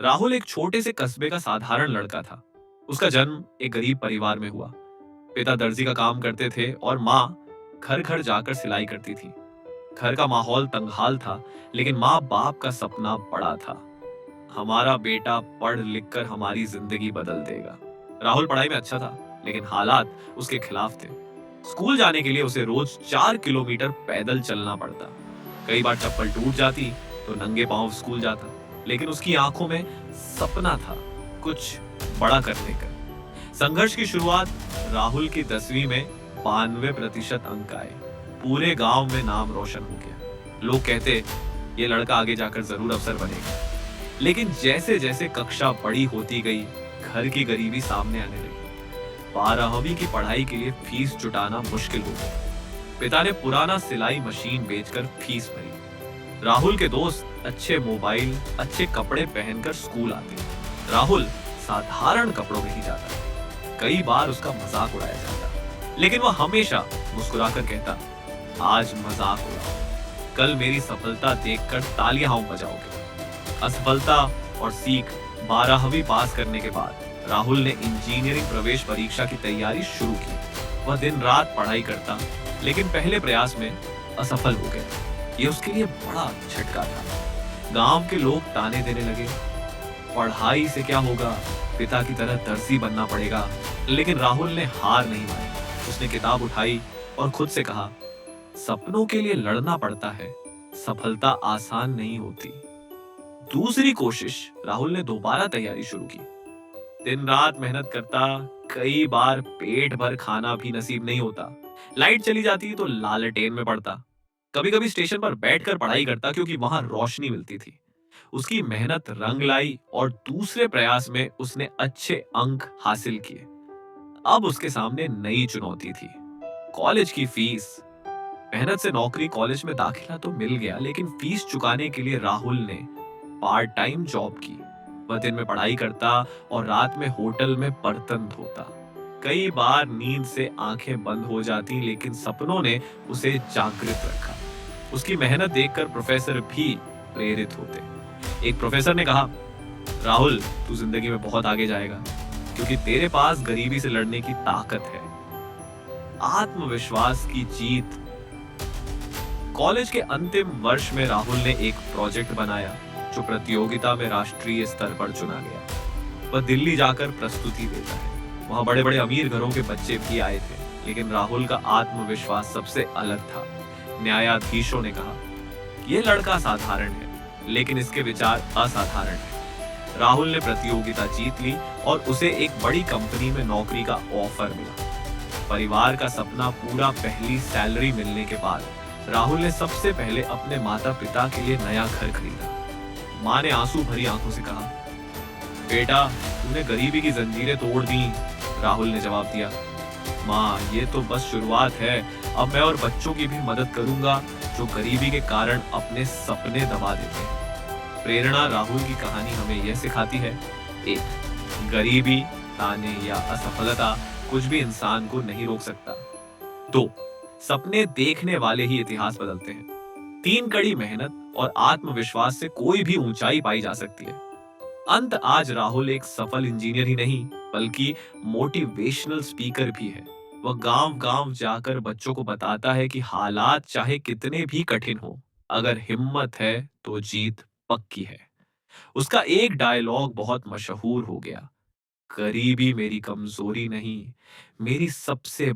राहुल एक छोटे से कस्बे का साधारण लड़का था। उसका जन्म एक गरीब परिवार में हुआ। पिता दर्जी का काम करते थे और माँ घर घर जाकर सिलाई करती थी। घर का माहौल तंगहाल था, लेकिन माँ बाप का सपना बड़ा था। हमारा बेटा पढ़ लिख कर हमारी जिंदगी बदल देगा। राहुल पढ़ाई में अच्छा था, लेकिन हालात उसके खिलाफ थे। स्कूल जाने के लिए उसे रोज 4 किलोमीटर पैदल चलना पड़ता। कई बार चप्पल टूट जाती तो नंगे पांव स्कूल जाता, लेकिन उसकी आंखों में सपना था, कुछ बड़ा करने का। संघर्ष की शुरुआत राहुल की 10वीं में 92% अंक आए। पूरे गांव में नाम रोशन हो गया। लोग कहते ये लड़का आगे जाकर जरूर अफसर बनेगा। लेकिन जैसे जैसे कक्षा बड़ी होती गई, घर की गरीबी सामने आने लगी। 12वीं की पढ़ाई के लिए फीस जुटाना मुश्किल हो गया। पिता ने पुराना सिलाई मशीन बेचकर फीस भरी। राहुल के दोस्त अच्छे मोबाइल, अच्छे कपड़े पहनकर स्कूल आते। राहुल साधारण कपड़ों में ही जाता। कई बार उसका मजाक उड़ाया जाता, लेकिन वह हमेशा मुस्कुराकर कहता, आज मजाक उड़ाओ, कल मेरी सफलता देखकर तालियां हम बजाओगे। असफलता और सीख। 12वीं पास करने के बाद राहुल ने इंजीनियरिंग प्रवेश परीक्षा की तैयारी शुरू की। वह दिन रात पढ़ाई करता, लेकिन पहले प्रयास में असफल हो गया। ये उसके लिए बड़ा झटका था। गांव के लोग ताने देने लगे, पढ़ाई से क्या होगा, पिता की तरह दर्जी बनना पड़ेगा। लेकिन राहुल ने हार नहीं मानी। उसने किताब उठाई और खुद से कहा, सपनों के लिए लड़ना पड़ता है, सफलता आसान नहीं होती। दूसरी कोशिश, राहुल ने दोबारा तैयारी शुरू की। दिन रात मेहनत करता, कई बार पेट भर खाना भी नसीब नहीं होता। लाइट चली जाती तो लालटेन में पड़ता। कभी कभी स्टेशन पर बैठकर पढ़ाई करता, क्योंकि वहां रोशनी मिलती थी। उसकी मेहनत रंग लाई और दूसरे प्रयास में उसने अच्छे अंक हासिल किए। अब उसके सामने नई चुनौती थी, कॉलेज की फीस। मेहनत से नौकरी, कॉलेज में दाखिला तो मिल गया, लेकिन फीस चुकाने के लिए राहुल ने पार्ट टाइम जॉब की। वह दिन में पढ़ाई करता और रात में होटल में बर्तन धोता। कई बार नींद से आंखें बंद हो जाती, लेकिन सपनों ने उसे जागृत रखा। उसकी मेहनत देखकर प्रोफेसर भी प्रेरित होते। एक प्रोफेसर ने कहा, राहुल, तू जिंदगी में बहुत आगे जाएगा, क्योंकि तेरे पास गरीबी से लड़ने की ताकत है। आत्मविश्वास की जीत। कॉलेज के अंतिम वर्ष में राहुल ने एक प्रोजेक्ट बनाया, जो प्रतियोगिता में राष्ट्रीय स्तर पर चुना गया। वह दिल्ली जाकर प्रस्तुति देता है। वहां बड़े बड़े अमीर घरों के बच्चे भी आए थे, लेकिन राहुल का आत्मविश्वास सबसे अलग था। न्यायाधीशों ने कहा, यह लड़का साधारण है, लेकिन इसके विचार असाधारण हैं। राहुल ने प्रतियोगिता जीत ली और उसे एक बड़ी कंपनी में नौकरी का ऑफर मिला। परिवार का सपना पूरा। पहली सैलरी मिलने के बाद राहुल ने सबसे पहले अपने माता पिता के लिए नया घर खरीदा। माँ ने आंसू भरी आंखों से कहा, बेटा, तूने गरीबी की जंजीरें तोड़ दी। राहुल ने जवाब दिया, माँ, ये तो बस शुरुआत है। अब मैं और बच्चों की भी मदद करूंगा, जो गरीबी के कारण अपने सपने दबा देते हैं। प्रेरणा। राहुल की कहानी हमें यह सिखाती है, एक, गरीबी, ताने या असफलता कुछ भी इंसान को नहीं रोक सकता। दो, सपने देखने वाले ही इतिहास बदलते हैं। तीन, कड़ी मेहनत और आत्मविश्वास से कोई भी ऊंचाई पाई जा सकती है। अंत, आज राहुल एक सफल इंजीनियर ही नहीं, बल्कि मोटिवेशनल स्पीकर भी है। वह गांव गांव जाकर बच्चों को बताता है कि हालात चाहे कितने भी कठिन हो, अगर हिम्मत है तो जीत पक्की है। उसका एक डायलॉग बहुत मशहूर हो गया, गरीबी मेरी कमजोरी नहीं, मेरी सबसे